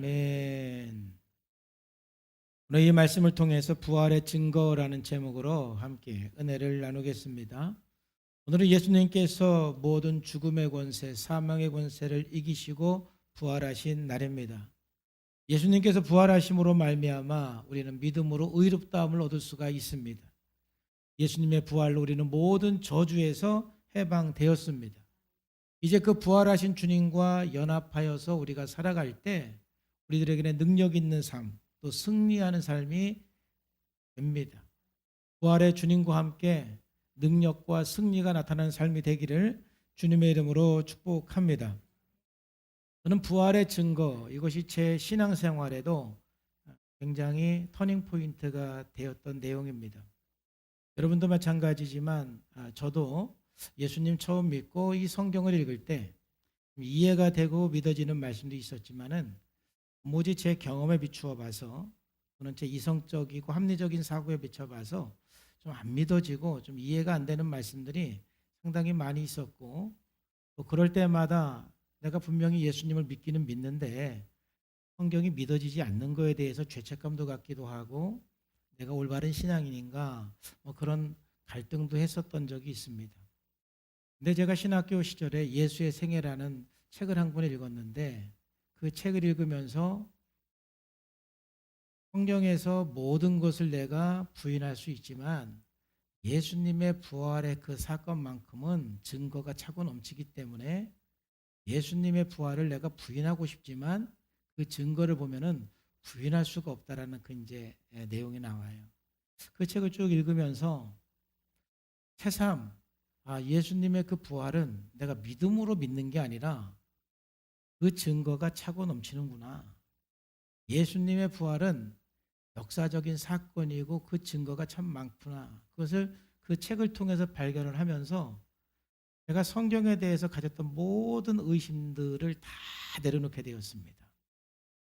아멘. 오늘 이 말씀을 통해서 부활의 증거라는 제목으로 함께 은혜를 나누겠습니다. 오늘은 예수님께서 모든 죽음의 권세, 사망의 권세를 이기시고 부활하신 날입니다. 예수님께서 부활하심으로 말미암아 우리는 믿음으로 의롭다함을 얻을 수가 있습니다. 예수님의 부활로 우리는 모든 저주에서 해방되었습니다. 이제 그 부활하신 주님과 연합하여서 우리가 살아갈 때 우리들에게는 능력 있는 삶, 또 승리하는 삶이 됩니다. 부활의 주님과 함께 능력과 승리가 나타나는 삶이 되기를 주님의 이름으로 축복합니다. 저는 부활의 증거, 이것이 제 신앙생활에도 굉장히 터닝포인트가 되었던 내용입니다. 여러분도 마찬가지지만 저도 예수님 처음 믿고 이 성경을 읽을 때 이해가 되고 믿어지는 말씀도 있었지만은 도무지 제 경험에 비추어 봐서 또는 제 이성적이고 합리적인 사고에 비춰 봐서 좀 안 믿어지고 좀 이해가 안 되는 말씀들이 상당히 많이 있었고, 또 그럴 때마다 내가 분명히 예수님을 믿기는 믿는데 성경이 믿어지지 않는 거에 대해서 죄책감도 갖기도 하고 내가 올바른 신앙인인가 그런 갈등도 했었던 적이 있습니다. 근데 제가 신학교 시절에 예수의 생애라는 책을 한 권을 읽었는데 그 책을 읽으면서 성경에서 모든 것을 내가 부인할 수 있지만 예수님의 부활의 그 사건만큼은 증거가 차고 넘치기 때문에 예수님의 부활을 내가 부인하고 싶지만 그 증거를 보면은 부인할 수가 없다라는 그 이제 내용이 나와요. 그 책을 쭉 읽으면서 새삼 예수님의 그 부활은 내가 믿음으로 믿는 게 아니라 그 증거가 차고 넘치는구나. 예수님의 부활은 역사적인 사건이고 그 증거가 참 많구나. 그것을 그 책을 통해서 발견을 하면서 제가 성경에 대해서 가졌던 모든 의심들을 다 내려놓게 되었습니다.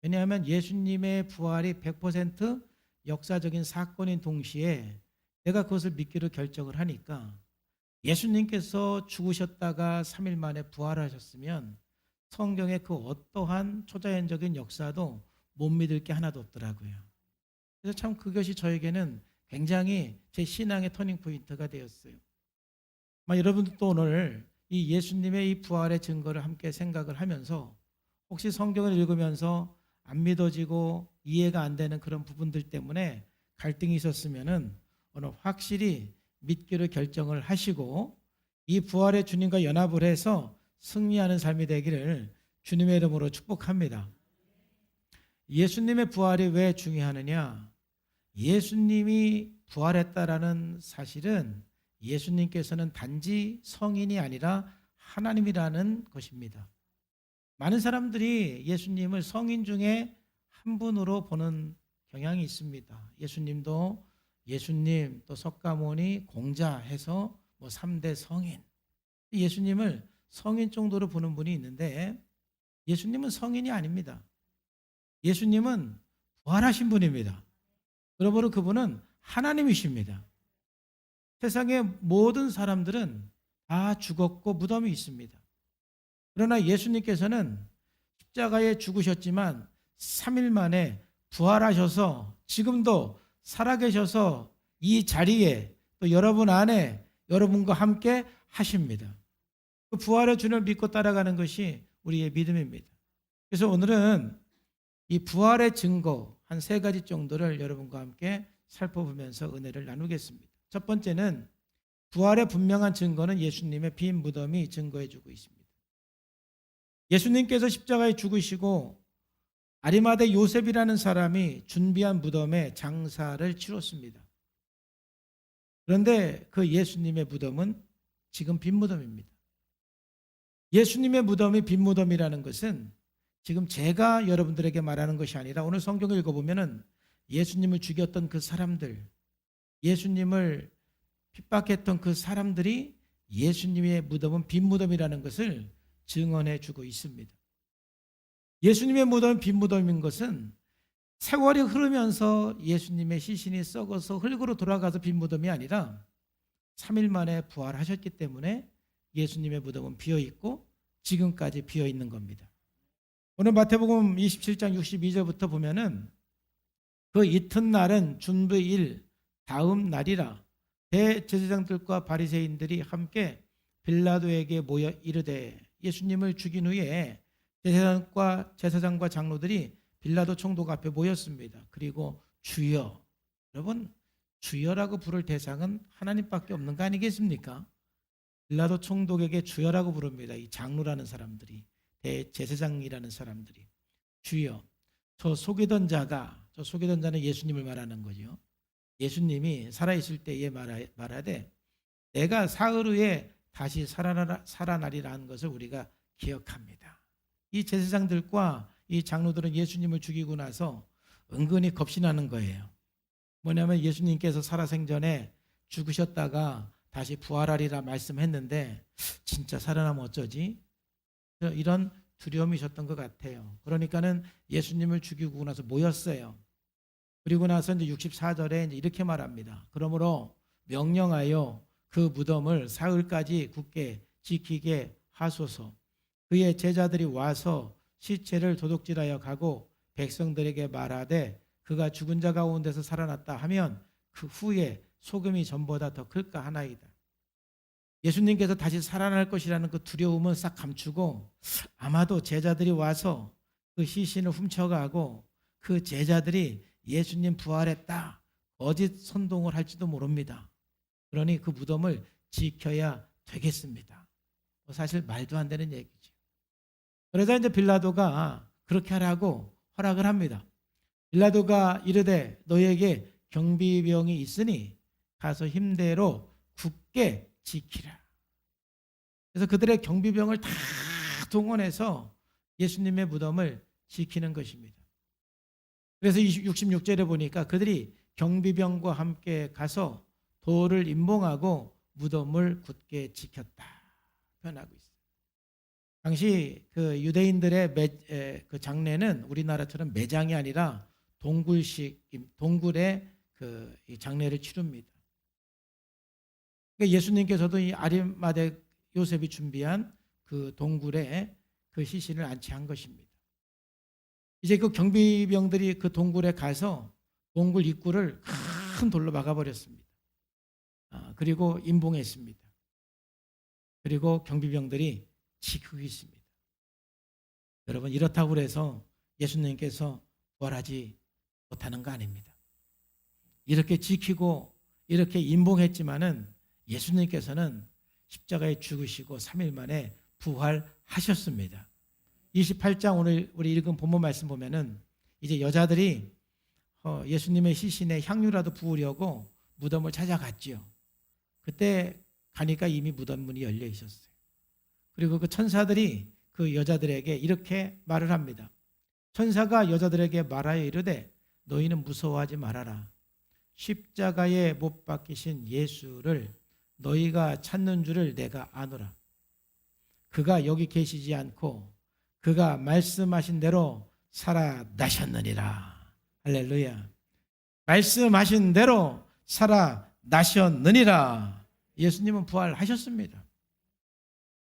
왜냐하면 예수님의 부활이 100% 역사적인 사건인 동시에 내가 그것을 믿기로 결정을 하니까 예수님께서 죽으셨다가 3일 만에 부활하셨으면 성경의 그 어떠한 초자연적인 역사도 못 믿을 게 하나도 없더라고요. 그래서 참 그것이 저에게는 굉장히 제 신앙의 터닝포인트가 되었어요. 여러분들도 오늘 이 예수님의 이 부활의 증거를 함께 생각을 하면서 혹시 성경을 읽으면서 안 믿어지고 이해가 안 되는 그런 부분들 때문에 갈등이 있었으면은 오늘 확실히 믿기로 결정을 하시고 이 부활의 주님과 연합을 해서 승리하는 삶이 되기를 주님의 이름으로 축복합니다. 예수님의 부활이 왜 중요하느냐? 예수님이 부활했다라는 사실은 예수님께서는 단지 성인이 아니라 하나님이라는 것입니다. 많은 사람들이 예수님을 성인 중에 한 분으로 보는 경향이 있습니다. 예수님도 예수님 또 석가모니 공자 해서 3대 성인, 예수님을 성인 정도로 보는 분이 있는데 예수님은 성인이 아닙니다. 예수님은 부활하신 분입니다. 그러므로 그분은 하나님이십니다. 세상의 모든 사람들은 다 죽었고 무덤이 있습니다. 그러나 예수님께서는 십자가에 죽으셨지만 3일 만에 부활하셔서 지금도 살아계셔서 이 자리에 또 여러분 안에 여러분과 함께 하십니다. 그 부활의 주님을 믿고 따라가는 것이 우리의 믿음입니다. 그래서 오늘은 이 부활의 증거 한 3가지 정도를 여러분과 함께 살펴보면서 은혜를 나누겠습니다. 첫 번째는 부활의 분명한 증거는 예수님의 빈 무덤이 증거해주고 있습니다. 예수님께서 십자가에 죽으시고 아리마대 요셉이라는 사람이 준비한 무덤에 장사를 치렀습니다. 그런데 그 예수님의 무덤은 지금 빈 무덤입니다. 예수님의 무덤이 빈 무덤이라는 것은 지금 제가 여러분들에게 말하는 것이 아니라 오늘 성경을 읽어보면은 예수님을 죽였던 그 사람들, 예수님을 핍박했던 그 사람들이 예수님의 무덤은 빈 무덤이라는 것을 증언해 주고 있습니다. 예수님의 무덤은 빈 무덤인 것은 세월이 흐르면서 예수님의 시신이 썩어서 흙으로 돌아가서 빈 무덤이 아니라 3일 만에 부활하셨기 때문에 예수님의 무덤은 비어있고 지금까지 비어있는 겁니다. 오늘 마태복음 27장 62절부터 보면은 그 이튿날은 준비일 다음 날이라 대제사장들과 바리새인들이 함께 빌라도에게 모여 이르되 예수님을 죽인 후에 제사장과 장로들이 빌라도 총독 앞에 모였습니다. 그리고 주여, 여러분 주여라고 부를 대상은 하나님밖에 없는 거 아니겠습니까? 빌라도 총독에게 주여라고 부릅니다. 이 장로라는 사람들이, 대제사장이라는 사람들이. 주여, 저 속이던 자는 예수님을 말하는 거죠. 예수님이 살아있을 때에 말하되 내가 사흘 후에 다시 살아나리라 하는 것을 우리가 기억합니다. 이 제사장들과 이 장로들은 예수님을 죽이고 나서 은근히 겁신하는 거예요. 뭐냐면 예수님께서 살아생전에 죽으셨다가 다시 부활하리라 말씀했는데 진짜 살아나면 어쩌지? 이런 두려움이 있었던 것 같아요. 그러니까는 예수님을 죽이고 나서 모였어요. 그리고 나서 이제 64절에 이제 이렇게 말합니다. 그러므로 명령하여 그 무덤을 사흘까지 굳게 지키게 하소서. 그의 제자들이 와서 시체를 도둑질하여 가고 백성들에게 말하되 그가 죽은 자 가운데서 살아났다 하면 그 후에 소금이 전보다 더 클까 하나이다. 예수님께서 다시 살아날 것이라는 그 두려움은 싹 감추고 아마도 제자들이 와서 그 시신을 훔쳐가고 그 제자들이 예수님 부활했다 거짓 선동을 할지도 모릅니다. 그러니 그 무덤을 지켜야 되겠습니다. 사실 말도 안 되는 얘기죠. 그래서 이제 빌라도가 그렇게 하라고 허락을 합니다. 빌라도가 이르되 너희에게 경비병이 있으니 가서 힘대로 굳게 지키라. 그래서 그들의 경비병을 다 동원해서 예수님의 무덤을 지키는 것입니다. 그래서 66절에 보니까 그들이 경비병과 함께 가서 돌을 임봉하고 무덤을 굳게 지켰다 표현하고 있어요. 당시 그 유대인들의 그 장례는 우리나라처럼 매장이 아니라 동굴의 그 장례를 치릅니다. 그러니까 예수님께서도 이 아리마대 요셉이 준비한 그 동굴에 그 시신을 안치한 것입니다. 이제 그 경비병들이 그 동굴에 가서 동굴 입구를 큰 돌로 막아버렸습니다. 그리고 임봉했습니다. 그리고 경비병들이 지키고 있습니다. 여러분 이렇다고 해서 예수님께서 부활하지 못하는 거 아닙니다. 이렇게 지키고 이렇게 임봉했지만은 예수님께서는 십자가에 죽으시고 3일 만에 부활하셨습니다. 28장 오늘 우리 읽은 본문 말씀 보면은 이제 여자들이 예수님의 시신에 향유라도 부으려고 무덤을 찾아갔지요. 그때 가니까 이미 무덤 문이 열려 있었어요. 그리고 그 천사들이 그 여자들에게 이렇게 말을 합니다. 천사가 여자들에게 말하여 이르되 너희는 무서워하지 말아라. 십자가에 못 박히신 예수를 너희가 찾는 줄을 내가 아노라. 그가 여기 계시지 않고 그가 말씀하신 대로 살아나셨느니라. 할렐루야. 말씀하신 대로 살아나셨느니라. 예수님은 부활하셨습니다.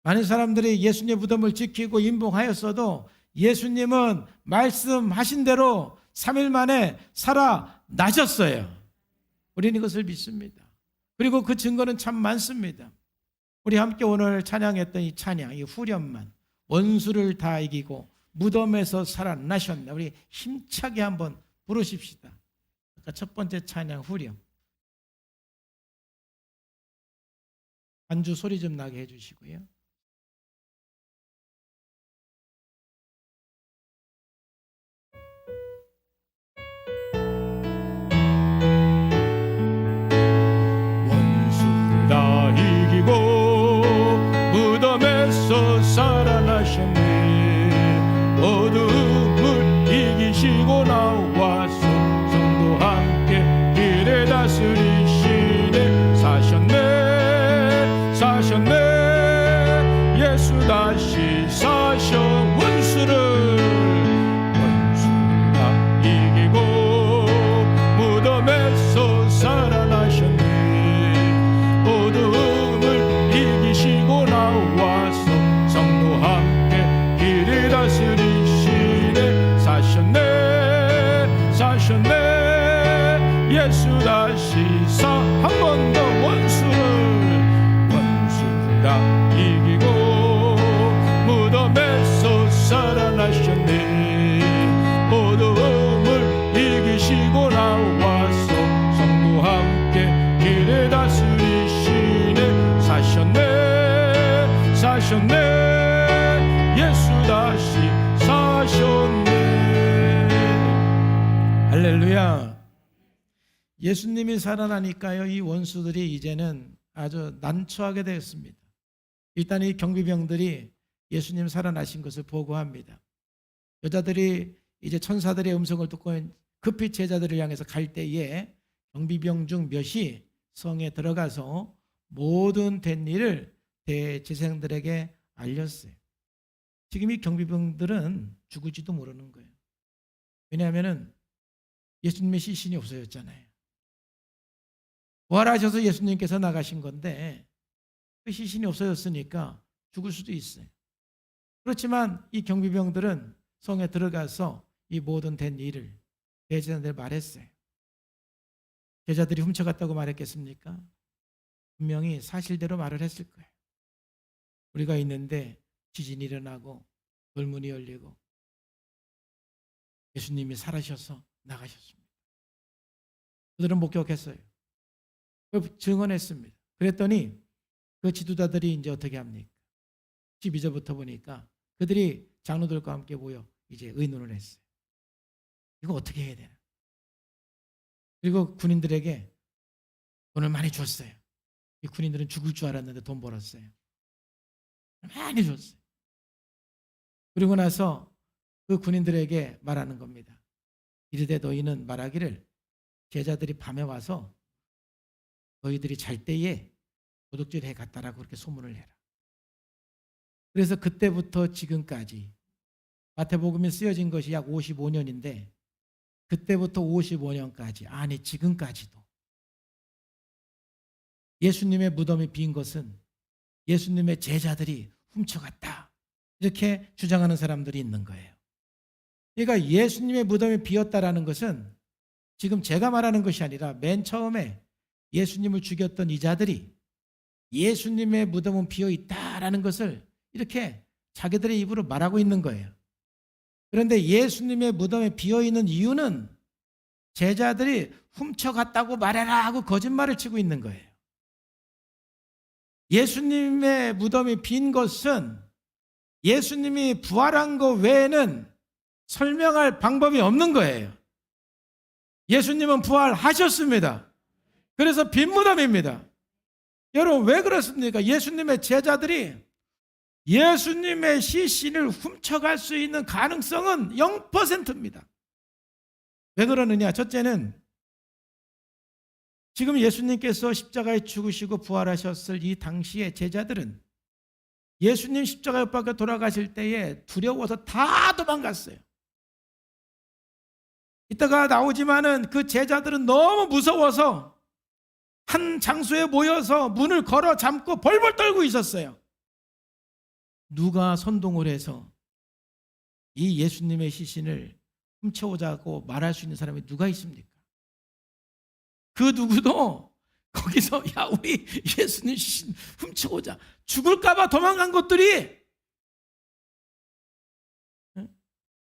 많은 사람들이 예수님의 무덤을 지키고 임봉하였어도 예수님은 말씀하신 대로 3일 만에 살아나셨어요. 우리는 이것을 믿습니다. 그리고 그 증거는 참 많습니다. 우리 함께 오늘 찬양했던 이 찬양, 이 후렴만, 원수를 다 이기고 무덤에서 살아나셨네. 우리 힘차게 한번 부르십시다. 아까 첫 번째 찬양 후렴. 반주 소리 좀 나게 해주시고요. 원수를 다 이기고 무덤에서 살아나셨네. 어둠을 이기시고 나와서 성도 함께 길에 다스리시네. 사셨네. 사셨네. 예수 다시 한 번 더 원수를 다 이기고 무덤에서 살아나셨네. 어두움을 이기시고 나와서 성도와 함께 길을 다스리시네. 사셨네 예수 다시 사셨네. 할렐루야. 예수님이 살아나니까요, 이 원수들이 이제는 아주 난처하게 되었습니다. 일단 이 경비병들이 예수님 살아나신 것을 보고합니다. 여자들이 이제 천사들의 음성을 듣고 급히 제자들을 향해서 갈 때에 경비병 중 몇이 성에 들어가서 모든 된 일을 대제사장들에게 알렸어요. 지금 이 경비병들은 죽을지도 모르는 거예요. 왜냐하면 예수님의 시신이 없어졌잖아요. 부활하셔서 예수님께서 나가신 건데 그 시신이 없어졌으니까 죽을 수도 있어요. 그렇지만 이 경비병들은 성에 들어가서 이 모든 된 일을 대제사장들 말했어요. 제자들이 훔쳐갔다고 말했겠습니까? 분명히 사실대로 말을 했을 거예요. 우리가 있는데 지진이 일어나고 돌문이 열리고 예수님이 살아셔서 나가셨습니다. 그들은 목격했어요. 증언했습니다. 그랬더니 그 지도자들이 이제 어떻게 합니까? 12절부터 보니까 그들이 장로들과 함께 모여 이제 의논을 했어요. 이거 어떻게 해야 되나? 그리고 군인들에게 돈을 많이 줬어요. 이 군인들은 죽을 줄 알았는데 돈 벌었어요. 많이 줬어요. 그리고 나서 그 군인들에게 말하는 겁니다. 이르되 너희는 말하기를 제자들이 밤에 와서 너희들이 잘 때에 도둑질해 갔다라고 그렇게 소문을 내라. 그래서 그때부터 지금까지 마태복음에 쓰여진 것이 약 55년인데 그때부터 55년까지, 아니 지금까지도 예수님의 무덤이 빈 것은 예수님의 제자들이 훔쳐갔다, 이렇게 주장하는 사람들이 있는 거예요. 그러니까 예수님의 무덤이 비었다라는 것은 지금 제가 말하는 것이 아니라 맨 처음에 예수님을 죽였던 이 자들이 예수님의 무덤은 비어있다라는 것을 이렇게 자기들의 입으로 말하고 있는 거예요. 그런데 예수님의 무덤에 비어있는 이유는 제자들이 훔쳐갔다고 말해라 하고 거짓말을 치고 있는 거예요. 예수님의 무덤이 빈 것은 예수님이 부활한 것 외에는 설명할 방법이 없는 거예요. 예수님은 부활하셨습니다. 그래서 빈 무덤입니다. 여러분 왜 그렇습니까? 예수님의 제자들이 예수님의 시신을 훔쳐갈 수 있는 가능성은 0%입니다. 왜 그러느냐? 첫째는 지금 예수님께서 십자가에 죽으시고 부활하셨을 이 당시에 제자들은 예수님 십자가 못 박혀 돌아가실 때에 두려워서 다 도망갔어요. 이따가 나오지만은 그 제자들은 너무 무서워서 한 장소에 모여서 문을 걸어 잠고 벌벌 떨고 있었어요. 누가 선동을 해서 이 예수님의 시신을 훔쳐오자고 말할 수 있는 사람이 누가 있습니까? 그 누구도 거기서 야 우리 예수님 시신 훔쳐오자, 죽을까 봐 도망간 것들이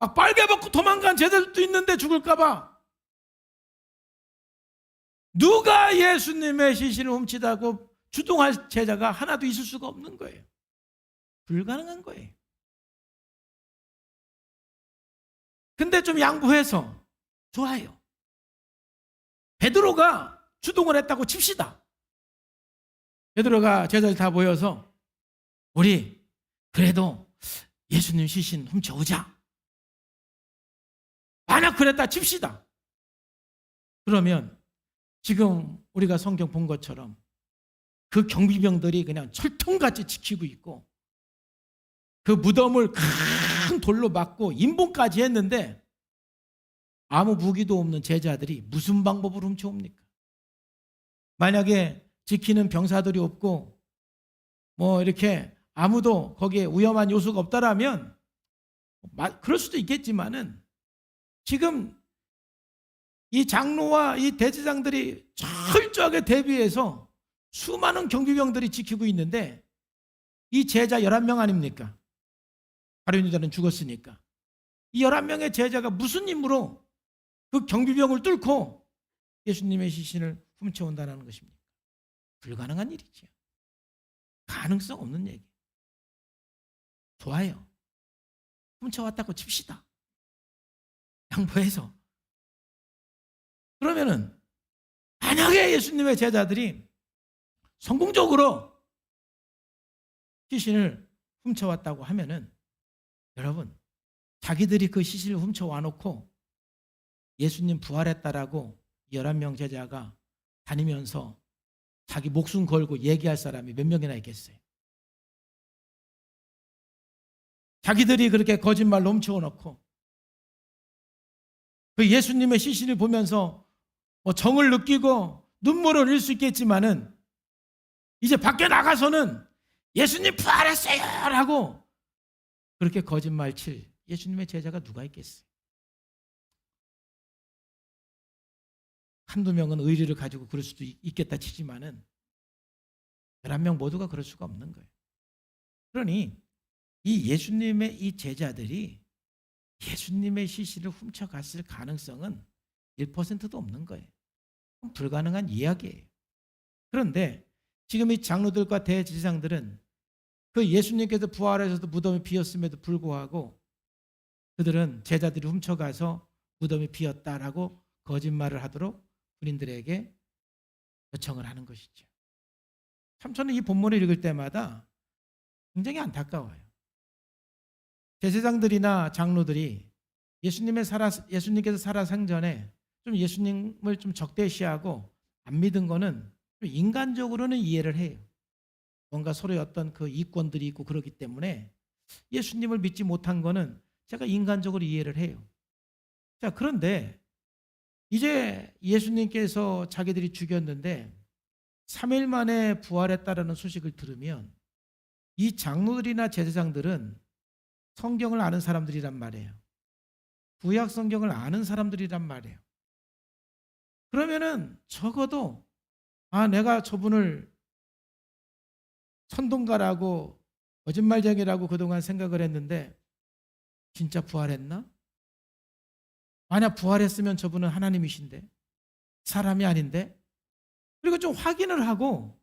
막 빨개 벗고 도망간 제자들도 있는데 죽을까 봐 누가 예수님의 시신을 훔치다고 주동할 제자가 하나도 있을 수가 없는 거예요. 불가능한 거예요. 근데 좀 양보해서 좋아요. 베드로가 주동을 했다고 칩시다. 베드로가 제자들 다 모여서 우리 그래도 예수님 시신 훔쳐오자. 만약 그랬다 칩시다. 그러면 지금 우리가 성경 본 것처럼 그 경비병들이 그냥 철통같이 지키고 있고 그 무덤을 큰 돌로 막고 임봉까지 했는데 아무 무기도 없는 제자들이 무슨 방법으로 훔쳐옵니까? 만약에 지키는 병사들이 없고 뭐 이렇게 아무도 거기에 위험한 요소가 없다라면 그럴 수도 있겠지만은 지금 이 장로와 이 대제사장들이 철저하게 대비해서 수많은 경비병들이 지키고 있는데 이 제자 11명 아닙니까? 가룟 유다는 죽었으니까. 이 11명의 제자가 무슨 힘으로 그 경비병을 뚫고 예수님의 시신을 훔쳐온다는 것입니까? 불가능한 일이죠. 가능성 없는 얘기. 좋아요. 훔쳐왔다고 칩시다. 양보해서. 그러면은 만약에 예수님의 제자들이 성공적으로 시신을 훔쳐왔다고 하면은 여러분, 자기들이 그 시신을 훔쳐와 놓고 예수님 부활했다라고 11명 제자가 다니면서 자기 목숨 걸고 얘기할 사람이 몇 명이나 있겠어요? 자기들이 그렇게 거짓말로 훔쳐와 놓고 그 예수님의 시신을 보면서 정을 느끼고 눈물을 흘릴 수 있겠지만은 이제 밖에 나가서는 예수님 부활했어요 라고 그렇게 거짓말 칠 예수님의 제자가 누가 있겠어요? 한두 명은 의리를 가지고 그럴 수도 있겠다 치지만은 11명 모두가 그럴 수가 없는 거예요. 그러니 이 예수님의 이 제자들이 예수님의 시신을 훔쳐갔을 가능성은 1%도 없는 거예요. 불가능한 이야기예요. 그런데 지금 이 장로들과 대제사장들은 그 예수님께서 부활하셔서 무덤이 비었음에도 불구하고 그들은 제자들이 훔쳐가서 무덤이 비었다라고 거짓말을 하도록 군인들에게 요청을 하는 것이죠. 참 저는 이 본문을 읽을 때마다 굉장히 안타까워요. 제사장들이나 장로들이 예수님께서 살아 생전에 좀 예수님을 좀 적대시하고 안 믿은 거는 좀 인간적으로는 이해를 해요. 뭔가 서로의 어떤 그 이권들이 있고 그렇기 때문에 예수님을 믿지 못한 거는 제가 인간적으로 이해를 해요. 자, 그런데 이제 예수님께서 자기들이 죽였는데 3일 만에 부활했다라는 소식을 들으면 이 장로들이나 제사장들은 성경을 아는 사람들이란 말이에요. 구약 성경을 아는 사람들이란 말이에요. 그러면은 적어도 내가 저분을 선동가라고 거짓말쟁이라고 그동안 생각을 했는데 진짜 부활했나? 만약 부활했으면 저분은 하나님이신데 사람이 아닌데? 그리고 좀 확인을 하고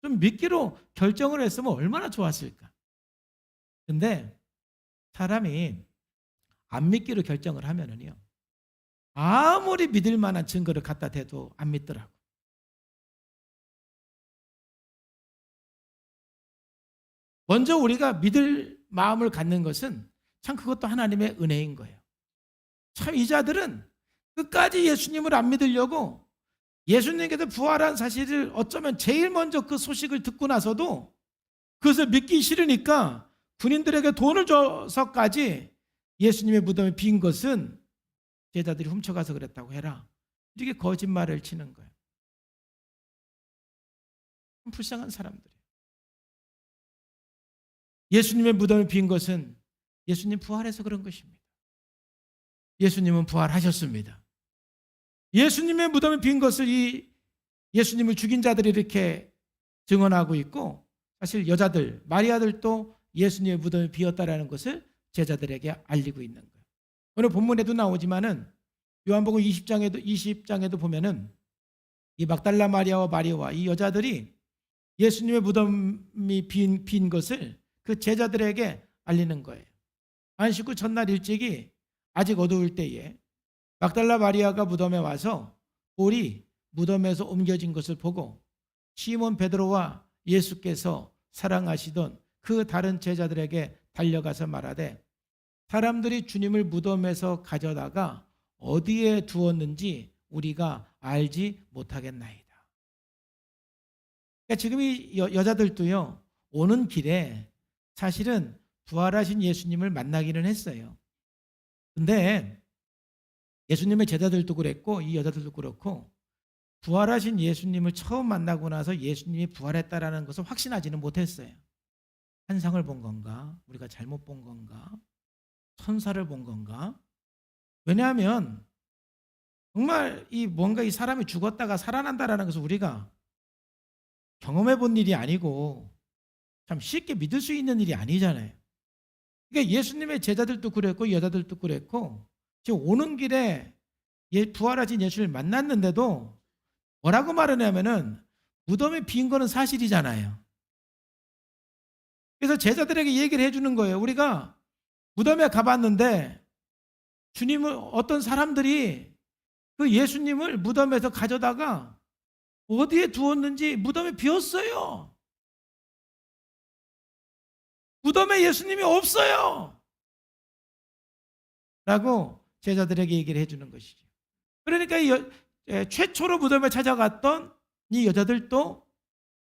좀 믿기로 결정을 했으면 얼마나 좋았을까? 근데 사람이 안 믿기로 결정을 하면은요, 아무리 믿을 만한 증거를 갖다 대도 안 믿더라고. 먼저 우리가 믿을 마음을 갖는 것은 참 그것도 하나님의 은혜인 거예요. 참 이 자들은 끝까지 예수님을 안 믿으려고 예수님께서 부활한 사실을 어쩌면 제일 먼저 그 소식을 듣고 나서도 그것을 믿기 싫으니까 군인들에게 돈을 줘서까지 예수님의 무덤이 빈 것은 제자들이 훔쳐가서 그랬다고 해라. 이렇게 거짓말을 치는 거예요. 불쌍한 사람들이에요. 예수님의 무덤이 빈 것은 예수님 부활해서 그런 것입니다. 예수님은 부활하셨습니다. 예수님의 무덤이 빈 것을 이 예수님을 죽인 자들이 이렇게 증언하고 있고 사실 여자들, 마리아들도 예수님의 무덤이 비었다라는 것을 제자들에게 알리고 있는 거예요. 오늘 본문에도 나오지만은 요한복음 20장에도 보면은 이 막달라 마리아와 마리아와 이 여자들이 예수님의 무덤이 빈 것을 그 제자들에게 알리는 거예요. 안식 후 첫날 일찍이 아직 어두울 때에 막달라 마리아가 무덤에 와서 볼이 무덤에서 옮겨진 것을 보고 시몬 베드로와 예수께서 사랑하시던 그 다른 제자들에게 달려가서 말하되 사람들이 주님을 무덤에서 가져다가 어디에 두었는지 우리가 알지 못하겠나이다. 그러니까 지금 이 여자들도요, 오는 길에 사실은 부활하신 예수님을 만나기는 했어요. 근데 예수님의 제자들도 그랬고 이 여자들도 그렇고 부활하신 예수님을 처음 만나고 나서 예수님이 부활했다라는 것을 확신하지는 못했어요. 환상을 본 건가? 우리가 잘못 본 건가? 천사를 본 건가? 왜냐하면 정말 이 뭔가 이 사람이 죽었다가 살아난다라는 것을 우리가 경험해 본 일이 아니고 참 쉽게 믿을 수 있는 일이 아니잖아요. 그러니까 예수님의 제자들도 그랬고 여자들도 그랬고 지금 오는 길에 부활하신 예수를 만났는데도 뭐라고 말하냐면은 무덤이 빈 거는 사실이잖아요. 그래서 제자들에게 얘기를 해주는 거예요. 우리가 무덤에 가봤는데 주님을 어떤 사람들이 그 예수님을 무덤에서 가져다가 어디에 두었는지 무덤이 비었어요. 무덤에 예수님이 없어요. 라고 제자들에게 얘기를 해주는 것이죠. 그러니까 최초로 무덤에 찾아갔던 이 여자들도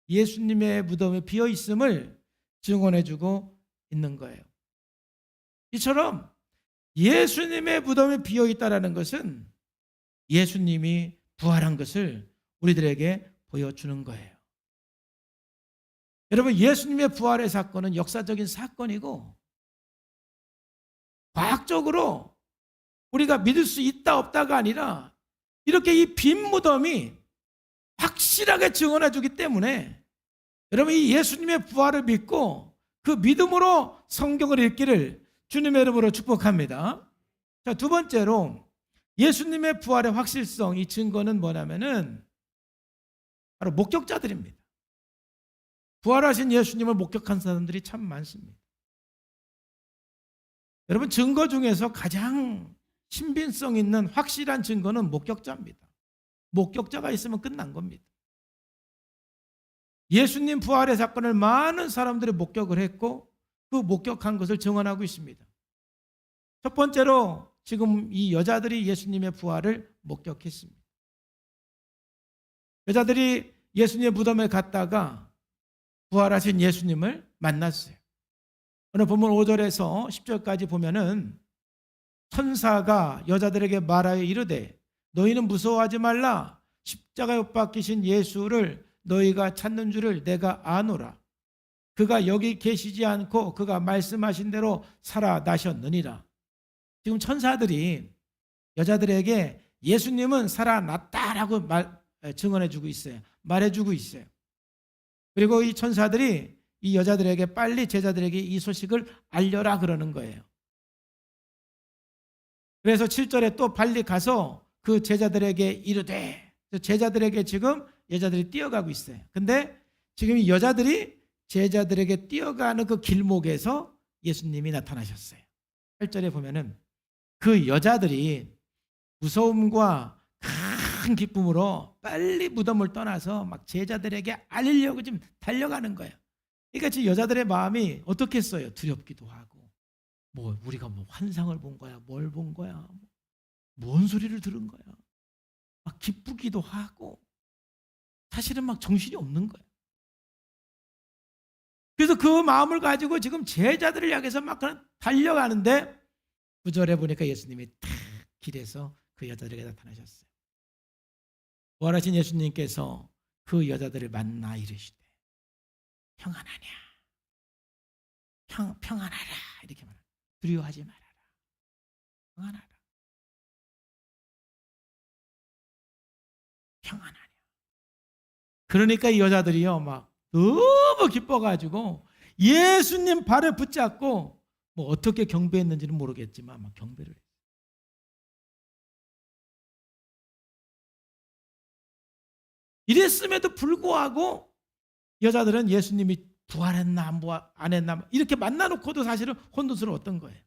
예수님의 무덤에 비어 있음을 증언해주고 있는 거예요. 이처럼 예수님의 무덤에 비어 있다라는 것은 예수님이 부활한 것을 우리들에게 보여주는 거예요. 여러분, 예수님의 부활의 사건은 역사적인 사건이고 과학적으로 우리가 믿을 수 있다 없다가 아니라 이렇게 이 빈 무덤이 확실하게 증언해 주기 때문에 여러분, 이 예수님의 부활을 믿고 그 믿음으로 성경을 읽기를 주님의 이름으로 축복합니다. 자, 두 번째로 예수님의 부활의 확실성, 이 증거는 뭐냐면은 바로 목격자들입니다. 부활하신 예수님을 목격한 사람들이 참 많습니다. 여러분, 증거 중에서 가장 신빙성 있는 확실한 증거는 목격자입니다. 목격자가 있으면 끝난 겁니다. 예수님 부활의 사건을 많은 사람들이 목격을 했고 그 목격한 것을 증언하고 있습니다. 첫 번째로 지금 이 여자들이 예수님의 부활을 목격했습니다. 여자들이 예수님의 무덤에 갔다가 부활하신 예수님을 만났어요. 오늘 본문 5절에서 10절까지 보면은 천사가 여자들에게 말하여 이르되 너희는 무서워하지 말라. 십자가에 못 박히신 예수를 너희가 찾는 줄을 내가 아노라. 그가 여기 계시지 않고 그가 말씀하신 대로 살아나셨느니라. 지금 천사들이 여자들에게 예수님은 살아났다라고 증언해주고 있어요. 말해주고 있어요. 그리고 이 천사들이 이 여자들에게 빨리 제자들에게 이 소식을 알려라 그러는 거예요. 그래서 7절에 또 빨리 가서 그 제자들에게 이르되, 제자들에게 지금 여자들이 뛰어가고 있어요. 근데 지금 이 여자들이 제자들에게 뛰어가는 그 길목에서 예수님이 나타나셨어요. 8절에 보면은 그 여자들이 무서움과 큰 기쁨으로 빨리 무덤을 떠나서 막 제자들에게 알리려고 지금 달려가는 거예요. 그러니까 지금 여자들의 마음이 어떻겠어요? 두렵기도 하고, 뭐 우리가 뭐 환상을 본 거야, 뭘 본 거야, 뭔 소리를 들은 거야, 막 기쁘기도 하고, 사실은 막 정신이 없는 거예요. 그래서 그 마음을 가지고 지금 제자들을 향해서 막 달려가는데 9절에 보니까 예수님이 탁 길에서 그 여자들에게 나타나셨어요. 부활하신 예수님께서 그 여자들을 만나 이르시되 평안하냐, 평안하라 이렇게 말합니다. 두려워하지 말아라, 평안하라, 평안하냐. 그러니까 이 여자들이요 막 너무 기뻐가지고 예수님 발을 붙잡고 뭐 어떻게 경배했는지는 모르겠지만 막 경배를 했어요. 이랬음에도 불구하고 여자들은 예수님이 부활했나 안 했나 이렇게 만나놓고도 사실은 혼돈스러웠던 거예요.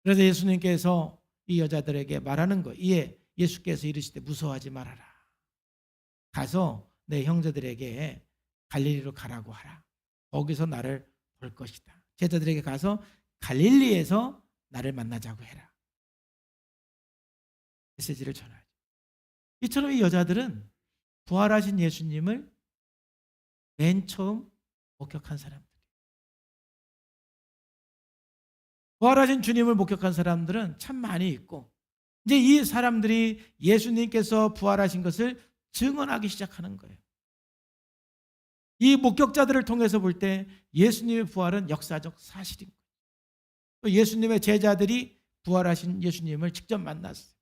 그래서 예수님께서 이 여자들에게 말하는 거예요. 이에 예수께서 이르시되 무서워하지 말아라. 가서 내 형제들에게 갈릴리로 가라고 하라. 거기서 나를 볼 것이다. 제자들에게 가서 갈릴리에서 나를 만나자고 해라. 메시지를 전하죠. 이처럼 이 여자들은 부활하신 예수님을 맨 처음 목격한 사람들. 부활하신 주님을 목격한 사람들은 참 많이 있고 이제 이 사람들이 예수님께서 부활하신 것을 증언하기 시작하는 거예요. 이 목격자들을 통해서 볼 때 예수님의 부활은 역사적 사실인 거예요. 또 예수님의 제자들이 부활하신 예수님을 직접 만났어요.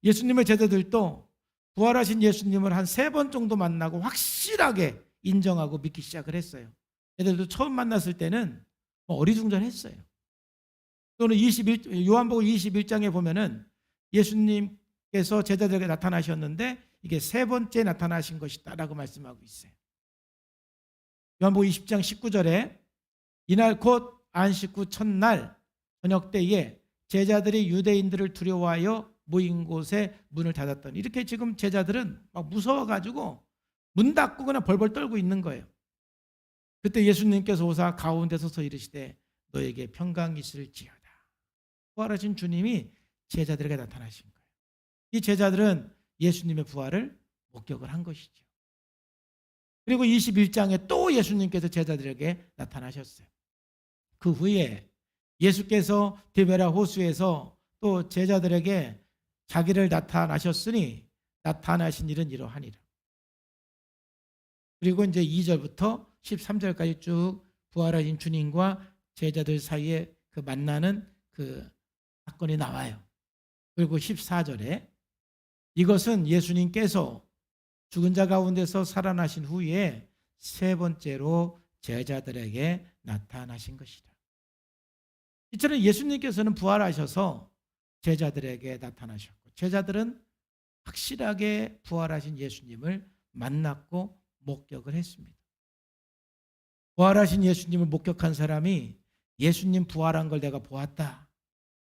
예수님의 제자들도 부활하신 예수님을 한 3번 정도 만나고 확실하게 인정하고 믿기 시작을 했어요. 제자들도 처음 만났을 때는 어리둥절했어요. 또는 요한복음 21장에 보면은 예수님께서 제자들에게 나타나셨는데 이게 3번째 나타나신 것이다라고 말씀하고 있어요. 요한복음 20장 19절에 이날 곧 안식 후 첫날 저녁 때에 제자들이 유대인들을 두려워하여 모인 곳에 문을 닫았더니, 이렇게 지금 제자들은 막 무서워가지고 문 닫고 그냥 벌벌 떨고 있는 거예요. 그때 예수님께서 오사 가운데 서서 이르시되 너에게 평강이 있을지어다. 부활하신 주님이 제자들에게 나타나신 거예요. 이 제자들은 예수님의 부활을 목격을 한 것이죠. 그리고 21장에 또 예수님께서 제자들에게 나타나셨어요. 그 후에 예수께서 디베라 호수에서 또 제자들에게 자기를 나타나셨으니 나타나신 일은 이러하니라. 그리고 이제 2절부터 13절까지 쭉 부활하신 주님과 제자들 사이에 그 만나는 그 사건이 나와요. 그리고 14절에 이것은 예수님께서 죽은 자 가운데서 살아나신 후에 3번째로 제자들에게 나타나신 것이다. 이처럼 예수님께서는 부활하셔서 제자들에게 나타나셨고, 제자들은 확실하게 부활하신 예수님을 만났고 목격을 했습니다. 부활하신 예수님을 목격한 사람이 예수님 부활한 걸 내가 보았다,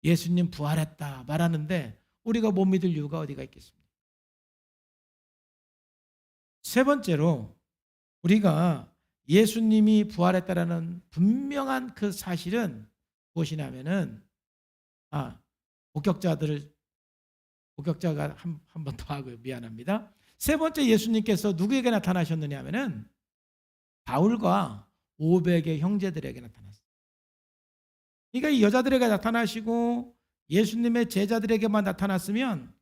예수님 부활했다 말하는데 우리가 못 믿을 이유가 어디가 있겠습니까? 3번째로 우리가 예수님이 부활했다라는 분명한 그 사실은 무엇이냐면은 목격자가 한 번 더 하고요. 미안합니다. 3번째 예수님께서 누구에게 나타나셨느냐 하면은 바울과 500의 형제들에게 나타났어요. 그러니까 이 여자들에게 나타나시고 예수님의 제자들에게만 나타났으면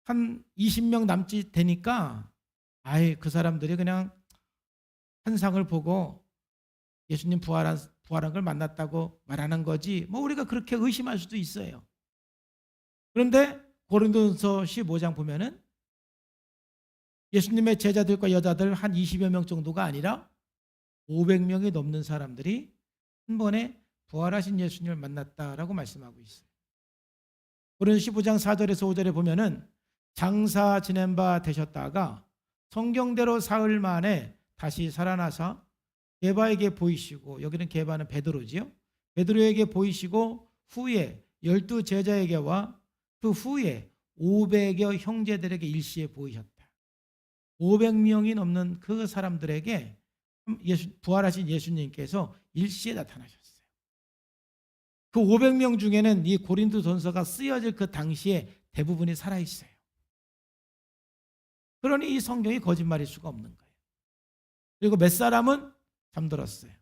한 20명 남짓 되니까 그 사람들이 그냥 환상을 보고 예수님 부활한 걸 만났다고 말하는 거지, 우리가 그렇게 의심할 수도 있어요. 그런데 고린도전서 15장 보면은 예수님의 제자들과 여자들 한 20여 명 정도가 아니라 500명이 넘는 사람들이 한 번에 부활하신 예수님을 만났다라고 말씀하고 있어요. 고린도전서 15장 4절에서 5절에 보면은 장사 지낸 바 되셨다가 성경대로 사흘 만에 다시 살아나사 게바에게 보이시고, 여기는 게바는 베드로지요. 베드로에게 보이시고 후에 12 제자에게와 그 후에 500여 형제들에게 일시에 보이셨다. 500명이 넘는 그 사람들에게 부활하신 예수님께서 일시에 나타나셨어요. 그 500명 중에는 이 고린도전서가 쓰여질 그 당시에 대부분이 살아있어요. 그러니 이 성경이 거짓말일 수가 없는 거예요. 그리고 몇 사람은 잠들었어요.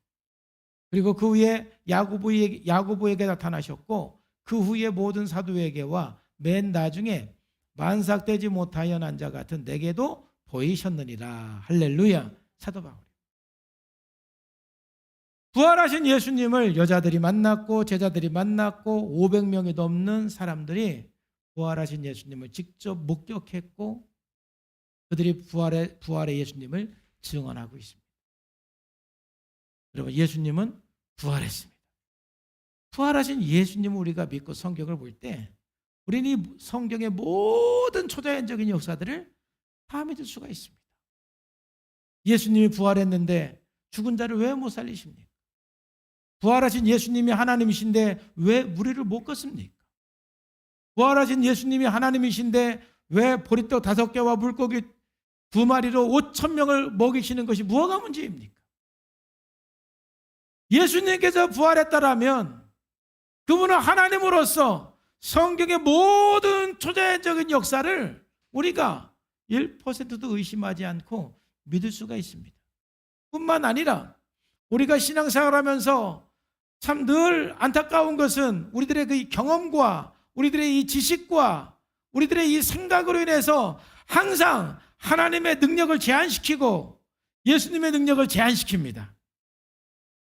그리고 그 후에 야고보에게 나타나셨고, 그 후에 모든 사도에게와 맨 나중에 만삭되지 못하여 난 자 같은 내게도 보이셨느니라. 할렐루야. 사도 바울. 부활하신 예수님을 여자들이 만났고 제자들이 만났고 500명이 넘는 사람들이 부활하신 예수님을 직접 목격했고 그들이 부활의 예수님을 증언하고 있습니다. 여러분, 예수님은 부활했습니다. 부활하신 예수님을 우리가 믿고 성경을 볼 때 우리는 이 성경의 모든 초자연적인 역사들을 다 믿을 수가 있습니다. 예수님이 부활했는데 죽은 자를 왜 못 살리십니까? 부활하신 예수님이 하나님이신데 왜 무리를 못 걷습니까? 부활하신 예수님이 하나님이신데 왜 보리떡 5개와 물고기 2마리로 5,000명을 먹이시는 것이 뭐가 문제입니까? 예수님께서 부활했다라면 그분은 하나님으로서 성경의 모든 초자연적인 역사를 우리가 1%도 의심하지 않고 믿을 수가 있습니다. 뿐만 아니라 우리가 신앙생활을 하면서 참 늘 안타까운 것은 우리들의 그 경험과 우리들의 이 지식과 우리들의 이 생각으로 인해서 항상 하나님의 능력을 제한시키고 예수님의 능력을 제한시킵니다.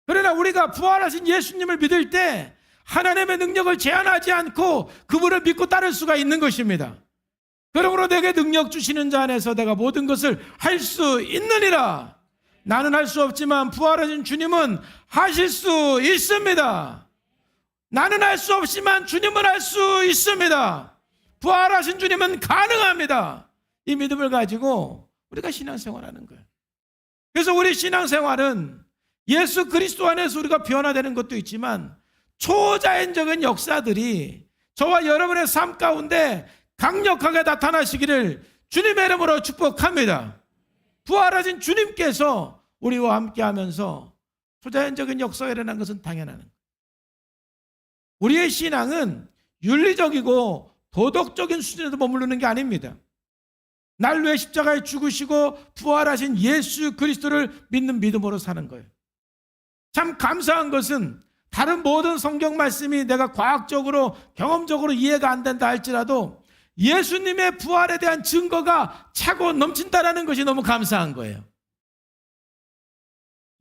그러나 우리가 부활하신 예수님을 믿을 때 하나님의 능력을 제한하지 않고 그분을 믿고 따를 수가 있는 것입니다. 그러므로 내게 능력 주시는 자 안에서 내가 모든 것을 할 수 있느니라. 나는 할 수 없지만 부활하신 주님은 하실 수 있습니다. 나는 할 수 없지만 주님은 할 수 있습니다. 부활하신 주님은 가능합니다. 이 믿음을 가지고 우리가 신앙생활하는 거예요. 그래서 우리 신앙생활은 예수 그리스도 안에서 우리가 변화되는 것도 있지만 초자연적인 역사들이 저와 여러분의 삶 가운데 강력하게 나타나시기를 주님의 이름으로 축복합니다. 부활하신 주님께서 우리와 함께하면서 초자연적인 역사가 일어난 것은 당연한 거예요. 우리의 신앙은 윤리적이고 도덕적인 수준에서 머무르는 게 아닙니다. 날 위해 십자가에 죽으시고 부활하신 예수 그리스도를 믿는 믿음으로 사는 거예요. 참 감사한 것은 다른 모든 성경 말씀이 내가 과학적으로 경험적으로 이해가 안 된다 할지라도 예수님의 부활에 대한 증거가 차고 넘친다라는 것이 너무 감사한 거예요.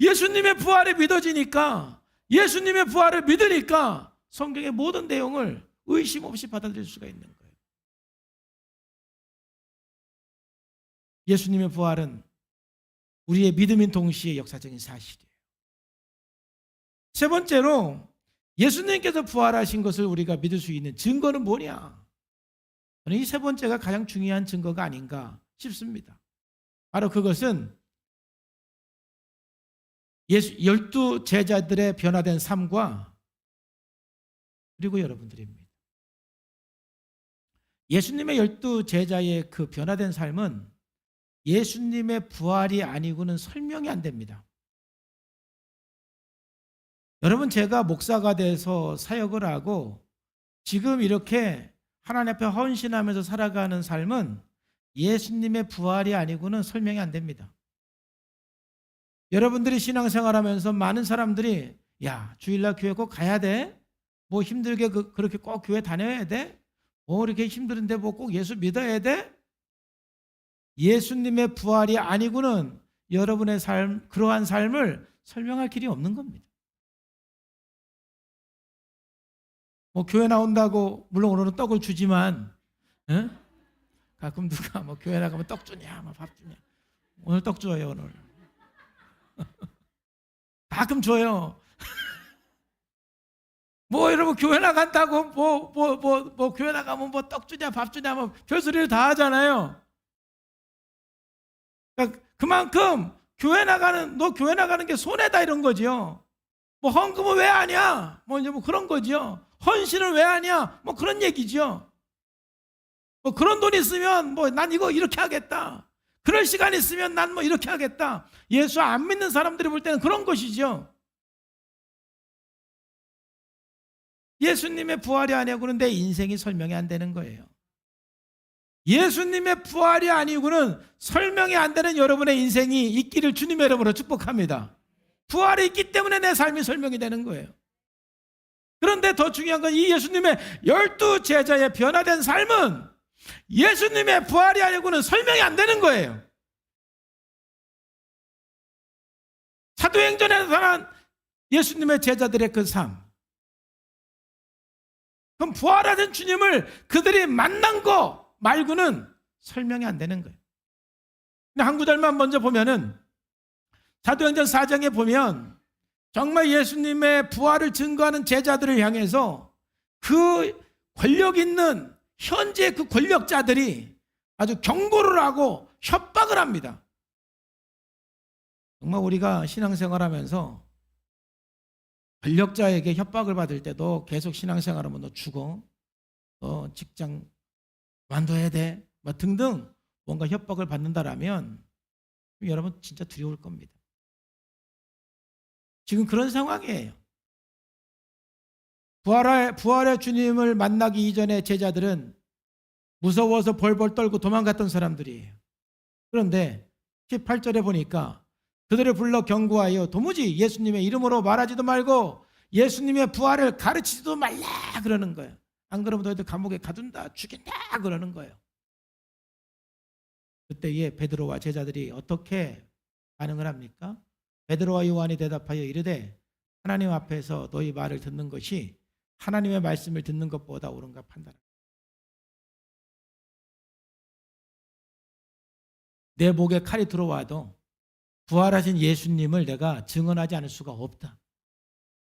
예수님의 부활이 믿어지니까, 예수님의 부활을 믿으니까 성경의 모든 내용을 의심 없이 받아들일 수가 있는 거예요. 예수님의 부활은 우리의 믿음인 동시에 역사적인 사실이에요. 세 번째로 예수님께서 부활하신 것을 우리가 믿을 수 있는 증거는 뭐냐? 저는 이 세 번째가 가장 중요한 증거가 아닌가 싶습니다. 바로 그것은 12 제자들의 변화된 삶과 그리고 여러분들입니다. 예수님의 12 제자의 그 변화된 삶은 예수님의 부활이 아니고는 설명이 안 됩니다. 여러분, 제가 목사가 돼서 사역을 하고 지금 이렇게 하나님 앞에 헌신하면서 살아가는 삶은 예수님의 부활이 아니고는 설명이 안 됩니다. 여러분들이 신앙생활하면서 많은 사람들이 야, 주일날 교회 꼭 가야 돼? 뭐 힘들게 그렇게 꼭 교회 다녀야 돼? 뭐 이렇게 힘들은데 뭐 꼭 예수 믿어야 돼? 예수님의 부활이 아니고는 여러분의 삶, 그러한 삶을 설명할 길이 없는 겁니다. 뭐 교회 나온다고 물론 오늘은 떡을 주지만 가끔 누가 뭐 교회 나가면 떡 주냐, 뭐 밥 주냐. 오늘 떡 줘요 오늘. 가끔 줘요. 뭐 여러분 교회 나간다고 뭐 교회 나가면 뭐 떡 주냐, 밥 주냐, 뭐 별소리를 다 하잖아요. 그러니까 그만큼 너 교회 나가는 게 손해다 이런 거죠. 뭐 헌금은 왜 하냐? 뭐 이제 뭐 그런 거죠. 헌신을 왜 하냐? 뭐 그런 얘기죠. 뭐 그런 돈 있으면 뭐 난 이거 이렇게 하겠다. 그럴 시간 있으면 난 뭐 이렇게 하겠다. 예수 안 믿는 사람들이 볼 때는 그런 것이죠. 예수님의 부활이 아니고는 내 인생이 설명이 안 되는 거예요. 예수님의 부활이 아니고는 설명이 안 되는 여러분의 인생이 있기를 주님의 이름으로 축복합니다. 부활이 있기 때문에 내 삶이 설명이 되는 거예요. 그런데 더 중요한 건 이 예수님의 12 제자의 변화된 삶은 예수님의 부활이 아니고는 설명이 안 되는 거예요. 사도행전에 나타난 예수님의 제자들의 그 삶, 그럼 부활하신 주님을 그들이 만난 거 말고는 설명이 안 되는 거예요. 근데 한 구절만 먼저 보면은 사도행전 4장에 보면 정말 예수님의 부활을 증거하는 제자들을 향해서 그 권력 있는 현재 그 권력자들이 아주 경고를 하고 협박을 합니다. 정말 우리가 신앙생활하면서 권력자에게 협박을 받을 때도 계속 신앙생활하면 너 죽어, 너 직장 관둬야 돼, 뭐 등등 뭔가 협박을 받는다라면 여러분 진짜 두려울 겁니다. 지금 그런 상황이에요. 부활의 주님을 만나기 이전에 제자들은 무서워서 벌벌 떨고 도망갔던 사람들이에요. 그런데 18절에 보니까 그들을 불러 경고하여 도무지 예수님의 이름으로 말하지도 말고 예수님의 부활을 가르치지도 말라 그러는 거예요. 안 그러면 너희들 감옥에 가둔다, 죽인다 그러는 거예요. 그때에 베드로와 제자들이 어떻게 반응을 합니까? 베드로와 요한이 대답하여 이르되 하나님 앞에서 너희 말을 듣는 것이 하나님의 말씀을 듣는 것보다 옳은가 판단하라. 내 목에 칼이 들어와도 부활하신 예수님을 내가 증언하지 않을 수가 없다.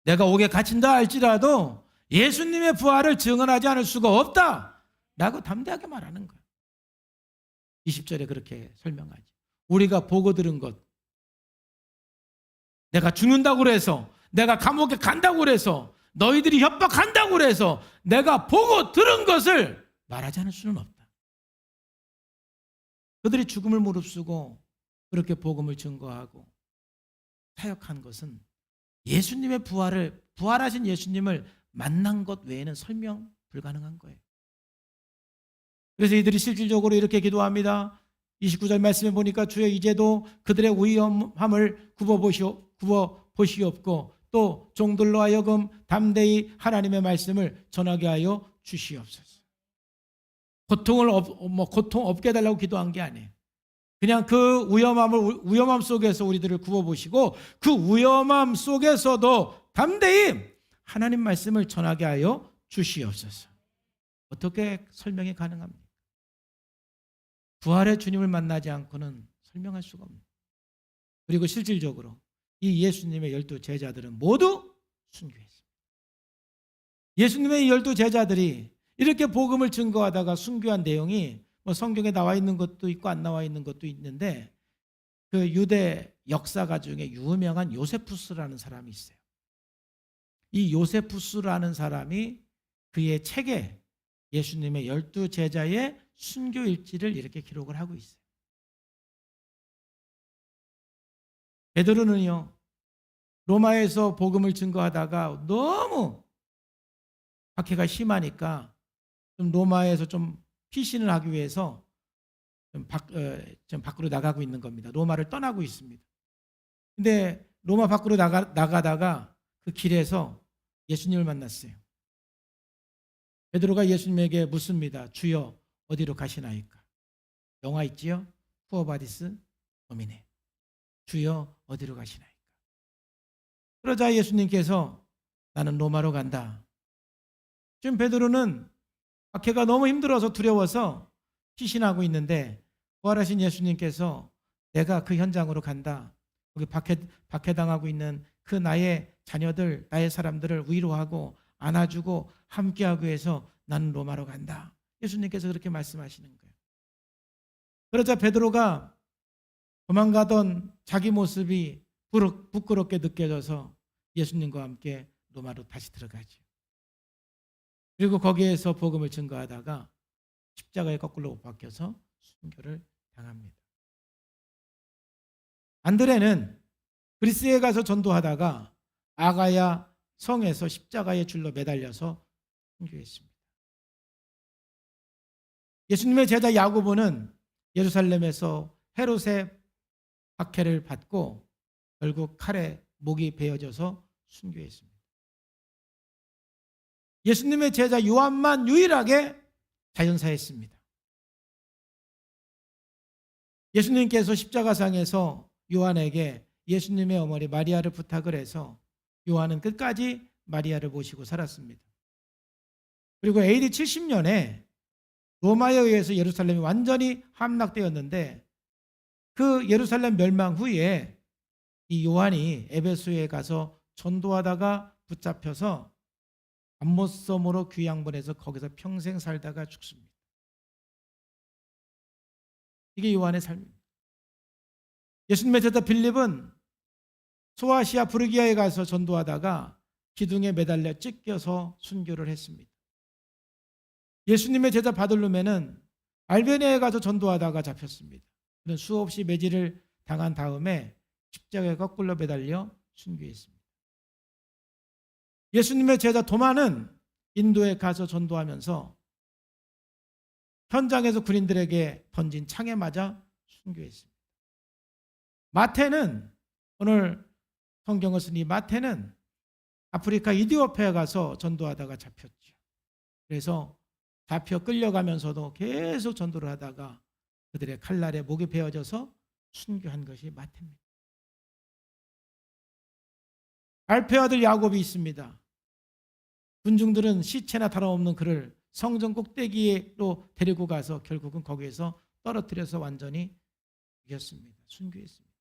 내가 옥에 갇힌다 할지라도 예수님의 부활을 증언하지 않을 수가 없다 라고 담대하게 말하는 거예요. 20절에 그렇게 설명하죠. 우리가 보고 들은 것, 내가 죽는다고 그래서, 내가 감옥에 간다고 그래서, 너희들이 협박한다고 그래서 내가 보고 들은 것을 말하지 않을 수는 없다. 그들이 죽음을 무릅쓰고 그렇게 복음을 증거하고 사역한 것은 예수님의 부활하신 예수님을 만난 것 외에는 설명 불가능한 거예요. 그래서 이들이 실질적으로 이렇게 기도합니다. 29절 말씀에 보니까 주여 이제도 그들의 위험함을 굽어보시옵고 또 종들로 하여금 담대히 하나님의 말씀을 전하게 하여 주시옵소서. 고통 없게 해달라고 기도한 게 아니에요. 그냥 그 위험함 속에서 우리들을 구워보시고 그 위험함 속에서도 담대히 하나님 말씀을 전하게 하여 주시옵소서. 어떻게 설명이 가능합니까? 부활의 주님을 만나지 않고는 설명할 수가 없습니다. 그리고 실질적으로 이 예수님의 12 제자들은 모두 순교했습니다. 예수님의 12 제자들이 이렇게 복음을 증거하다가 순교한 내용이 성경에 나와 있는 것도 있고 안 나와 있는 것도 있는데 그 유대 역사가 중에 유명한 요세푸스라는 사람이 있어요. 이 요세푸스라는 사람이 그의 책에 예수님의 12 제자의 순교 일지를 이렇게 기록을 하고 있어요. 베드로는요, 로마에서 복음을 증거하다가 너무 박해가 심하니까 좀 로마에서 좀 피신을 하기 위해서 좀 밖으로 나가고 있는 겁니다. 로마를 떠나고 있습니다. 근데 로마 밖으로 나가다가 그 길에서 예수님을 만났어요. 베드로가 예수님에게 묻습니다. 주여 어디로 가시나이까? 영화 있지요? 쿠어바디스 도미네. 주여 어디로 가시나이까? 그러자 예수님께서 나는 로마로 간다. 지금 베드로는 박해가 너무 힘들어서 두려워서 피신하고 있는데 부활하신 예수님께서 내가 그 현장으로 간다. 거기 박해당하고 있는 그 나의 자녀들, 나의 사람들을 위로하고 안아주고 함께하기 위해서 나는 로마로 간다. 예수님께서 그렇게 말씀하시는 거예요. 그러자 베드로가 도망가던 자기 모습이 부끄럽게 느껴져서 예수님과 함께 로마로 다시 들어가죠. 그리고 거기에서 복음을 증거하다가 십자가에 거꾸로 못 박혀서 순교를 당합니다. 안드레는 그리스에 가서 전도하다가 아가야 성에서 십자가의 줄로 매달려서 순교했습니다. 예수님의 제자 야고보는 예루살렘에서 헤롯의 박해를 받고 결국 칼에 목이 베어져서 순교했습니다. 예수님의 제자 요한만 유일하게 자연사했습니다. 예수님께서 십자가상에서 요한에게 예수님의 어머니 마리아를 부탁을 해서 요한은 끝까지 마리아를 모시고 살았습니다. 그리고 AD 70년에 로마에 의해서 예루살렘이 완전히 함락되었는데 그 예루살렘 멸망 후에 이 요한이 에베소에 가서 전도하다가 붙잡혀서 암못섬으로 귀양 보내서 거기서 평생 살다가 죽습니다. 이게 요한의 삶입니다. 예수님의 제자 빌립은 소아시아 부르기아에 가서 전도하다가 기둥에 매달려 찢겨서 순교를 했습니다. 예수님의 제자 바돌로메는 알베니아에 가서 전도하다가 잡혔습니다. 그는 수없이 매질을 당한 다음에 십자가에 거꾸로 매달려 순교했습니다. 예수님의 제자 도마는 인도에 가서 전도하면서 현장에서 군인들에게 던진 창에 맞아 순교했습니다. 마태는 오늘 성경을 쓴 이 마태는 아프리카 이디오피아에 가서 전도하다가 잡혔죠. 그래서 잡혀 끌려가면서도 계속 전도를 하다가 그들의 칼날에 목이 베어져서 순교한 것이 마태입니다. 알페 아들 야곱이 있습니다. 군중들은 시체나 다름없는 그를 성전 꼭대기로 데리고 가서 결국은 거기에서 떨어뜨려서 완전히 죽였습니다. 순교했습니다.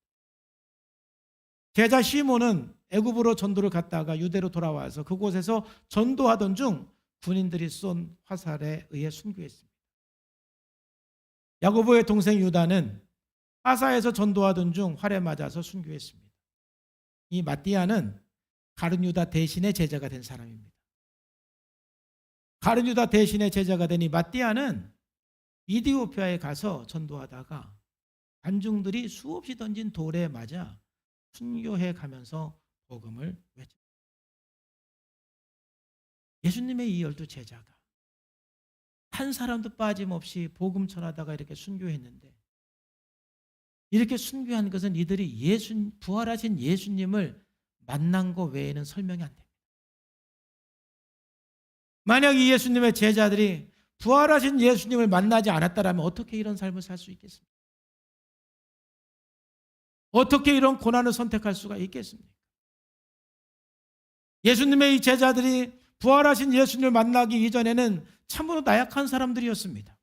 제자 시몬은 애굽으로 전도를 갔다가 유대로 돌아와서 그곳에서 전도하던 중 군인들이 쏜 화살에 의해 순교했습니다. 야고보의 동생 유다는 하사에서 전도하던 중 활에 맞아서 순교했습니다. 이 마띠아는 가룟 유다 대신의 제자가 된 사람입니다. 가룟 유다 대신의 제자가 된 이 마띠아는 이디오피아에 가서 전도하다가 관중들이 수없이 던진 돌에 맞아 순교해 가면서 복음을 외쳤습니다. 예수님의 이 12 제자가 한 사람도 빠짐없이 복음 전하다가 이렇게 순교했는데, 이렇게 순교한 것은 이들이 부활하신 예수님을 만난 것 외에는 설명이 안 됩니다. 만약 이 예수님의 제자들이 부활하신 예수님을 만나지 않았다면 어떻게 이런 삶을 살 수 있겠습니까? 어떻게 이런 고난을 선택할 수가 있겠습니까? 예수님의 이 제자들이 부활하신 예수님을 만나기 이전에는 참으로 나약한 사람들이었습니다.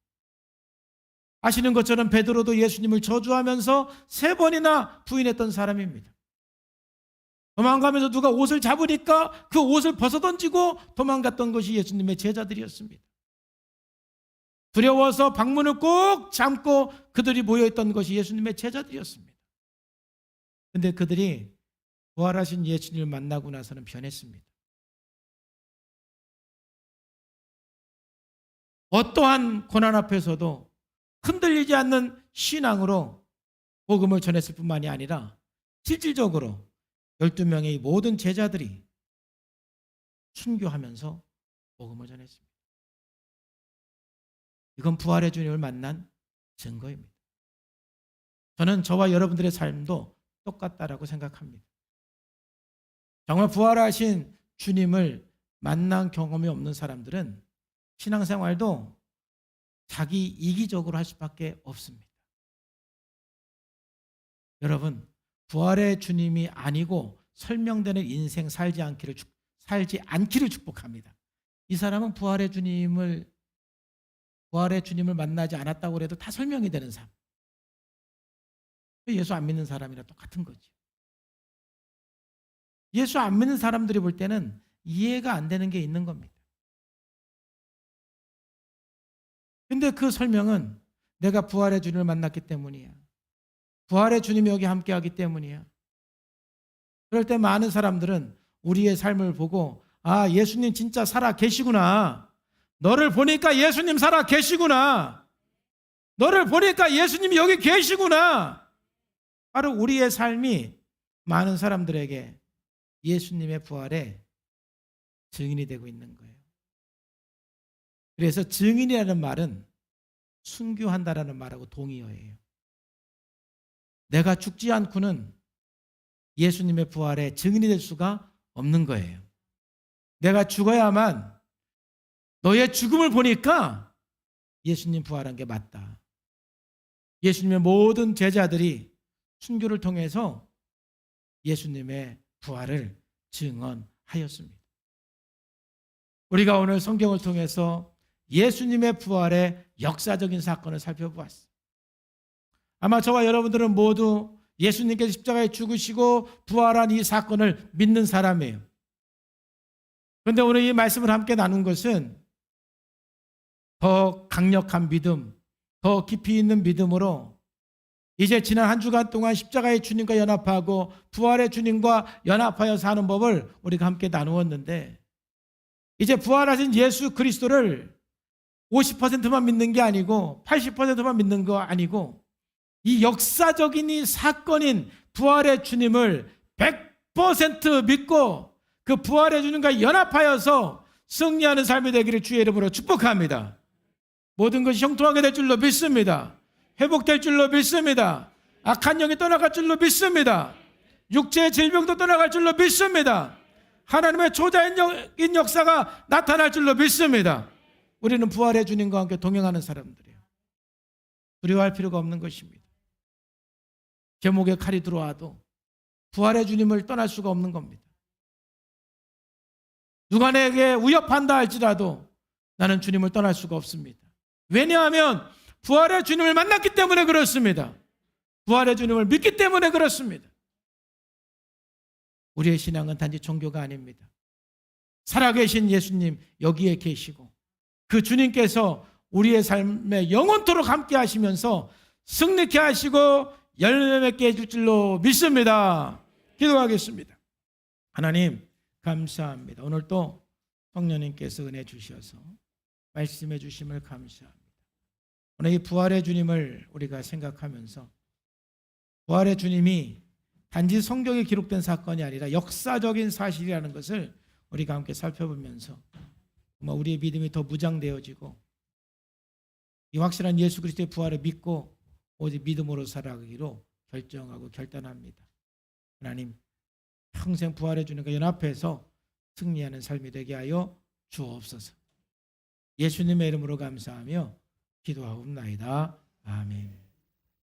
아시는 것처럼 베드로도 예수님을 저주하면서 3번이나 부인했던 사람입니다. 도망가면서 누가 옷을 잡으니까 그 옷을 벗어던지고 도망갔던 것이 예수님의 제자들이었습니다. 두려워서 방문을 꼭 잠고 그들이 모여있던 것이 예수님의 제자들이었습니다. 그런데 그들이 부활하신 예수님을 만나고 나서는 변했습니다. 어떠한 고난 앞에서도 흔들리지 않는 신앙으로 복음을 전했을 뿐만이 아니라 실질적으로 12명의 모든 제자들이 순교하면서 복음을 전했습니다. 이건 부활의 주님을 만난 증거입니다. 저는 저와 여러분들의 삶도 똑같다라고 생각합니다. 정말 부활하신 주님을 만난 경험이 없는 사람들은 신앙생활도 자기 이기적으로 할 수밖에 없습니다. 여러분, 부활의 주님이 아니고 설명되는 인생 살지 않기를 축복합니다. 이 사람은 부활의 주님을 만나지 않았다고 해도 다 설명이 되는 삶. 예수 안 믿는 사람이랑 똑같은 거죠. 예수 안 믿는 사람들이 볼 때는 이해가 안 되는 게 있는 겁니다. 근데 그 설명은 내가 부활의 주님을 만났기 때문이야. 부활의 주님이 여기 함께하기 때문이야. 그럴 때 많은 사람들은 우리의 삶을 보고, 아, 예수님 진짜 살아 계시구나. 너를 보니까 예수님 살아 계시구나. 너를 보니까 예수님이 여기 계시구나. 바로 우리의 삶이 많은 사람들에게 예수님의 부활에 증인이 되고 있는 거예요. 그래서 증인이라는 말은 순교한다라는 말하고 동의어예요. 내가 죽지 않고는 예수님의 부활에 증인이 될 수가 없는 거예요. 내가 죽어야만 너의 죽음을 보니까 예수님 부활한 게 맞다. 예수님의 모든 제자들이 순교를 통해서 예수님의 부활을 증언하였습니다. 우리가 오늘 성경을 통해서 예수님의 부활의 역사적인 사건을 살펴보았습니다. 아마 저와 여러분들은 모두 예수님께서 십자가에 죽으시고 부활한 이 사건을 믿는 사람이에요. 그런데 오늘 이 말씀을 함께 나눈 것은 더 강력한 믿음, 더 깊이 있는 믿음으로 이제 지난 한 주간 동안 십자가의 주님과 연합하고 부활의 주님과 연합하여 사는 법을 우리가 함께 나누었는데, 이제 부활하신 예수 그리스도를 50%만 믿는 게 아니고 80%만 믿는 거 아니고 이 역사적인 이 사건인 부활의 주님을 100% 믿고 그 부활의 주님과 연합하여서 승리하는 삶이 되기를 주의 이름으로 축복합니다. 모든 것이 형통하게 될 줄로 믿습니다. 회복될 줄로 믿습니다. 악한 영이 떠나갈 줄로 믿습니다. 육체의 질병도 떠나갈 줄로 믿습니다. 하나님의 초자연적인 역사가 나타날 줄로 믿습니다. 우리는 부활의 주님과 함께 동행하는 사람들이에요. 두려워할 필요가 없는 것입니다. 제목에 칼이 들어와도 부활의 주님을 떠날 수가 없는 겁니다. 누가 내게 위협한다 할지라도 나는 주님을 떠날 수가 없습니다. 왜냐하면 부활의 주님을 만났기 때문에 그렇습니다. 부활의 주님을 믿기 때문에 그렇습니다. 우리의 신앙은 단지 종교가 아닙니다. 살아계신 예수님 여기에 계시고 그 주님께서 우리의 삶에 영원토록 함께 하시면서 승리케 하시고 열매 맺게 해줄 줄로 믿습니다. 기도하겠습니다. 하나님 감사합니다. 오늘도 성령님께서 은혜 주셔서 말씀해 주심을 감사합니다. 오늘 이 부활의 주님을 우리가 생각하면서 부활의 주님이 단지 성경에 기록된 사건이 아니라 역사적인 사실이라는 것을 우리가 함께 살펴보면서 우리의 믿음이 더 무장되어지고 이 확실한 예수 그리스도의 부활을 믿고 오직 믿음으로 살아가기로 결정하고 결단합니다. 하나님 평생 부활해 주님과 연합해서 승리하는 삶이 되게 하여 주옵소서. 예수님의 이름으로 감사하며 기도하옵나이다. 아멘.